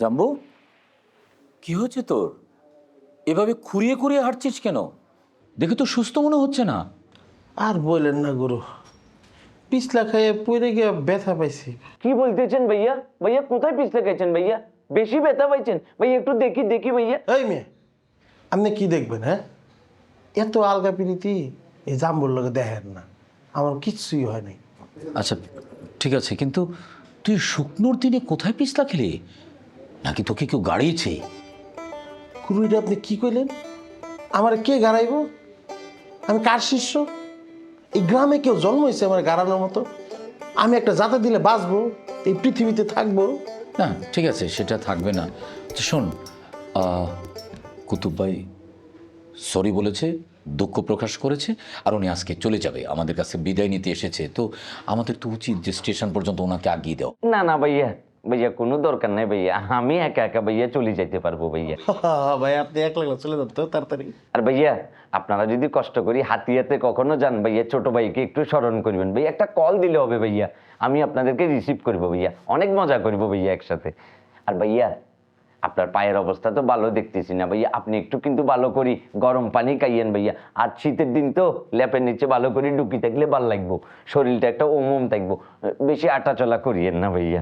জাম্বু, কি হচ্ছে তোর? এভাবে খুঁড়িয়ে খুঁড়িয়ে হাঁটছিস কেন? দেখে তো সুস্থ মনে হচ্ছে না। আর বললেন না গুরু, পিছলা খাইয়ে পড়ে গিয়ে ব্যথা পাইছি। কি বলতেছেন ভাইয়া? ভাইয়া কোথায় পিছলে গেছেন ভাইয়া? বেশি ব্যথা পাইছেন ভাইয়া? একটু দেখি দেখি ভাইয়া। এই মেয়ে, আপনি কি দেখবেন? হ্যাঁ, এত আলগা পিরিতি এই জাম্বুর লোকে দেখেন না, আমার কিচ্ছুই হয় নাই। আচ্ছা ঠিক আছে, কিন্তু তুই শুকনোর দিনে কোথায় পিছলা খেলি? নাকি তোকে কেউ গাড়িয়েছে? গুরু, এটা আপনি কি কইলেন? আমার কে গাড়াইব? আমি কার শিষ্য? এই গ্রামে কেউ জন্ম হয়েছে আমার গাড়ানোর মতো? আমি একটা জাতে দিলে বাঁচবো, এই পৃথিবীতে থাকবো? না ঠিক আছে, সেটা থাকবে না। তো শোন, কুতুব ভাই সরি বলেছে, দুঃখ প্রকাশ করেছে, আর উনি আজকে চলে যাবে, আমাদের কাছে বিদায় নিতে এসেছে। তো আমাদের তো উচিত যে স্টেশন পর্যন্ত ওনাকে আগিয়ে দেওয়া। না না ভাইয়া, ভাইয়া কোনো দরকার নাই ভাইয়া, আমি একা একা ভাইয়া চলে যাইতে পারবো ভাইয়া। ভাই আপনি এক লাগলে চলে যান তো তাড়াতাড়ি। আর ভাইয়া আপনারা যদি কষ্ট করি হাতিয়াতে কখনো যান ভাইয়া, ছোট ভাইকে একটু স্মরণ করবেন ভাইয়া, একটা কল দিলে হবে ভাইয়া, আমি আপনাদেরকে রিসিভ করবো ভাইয়া, অনেক মজা করবো ভাইয়া একসাথে। আর ভাইয়া আপনার পায়ের অবস্থা তো ভালো দেখতেছি না ভাইয়া, আপনি একটু কিন্তু ভালো করি গরম পানি খাইয়েন ভাইয়া। আর শীতের দিন তো ল্যাপের নিচে ভালো করে ডুকি থাকলে ভালো লাগবো, শরীরটা একটা ওম থাকবো, বেশি আটা চলা করিয়েন না ভাইয়া।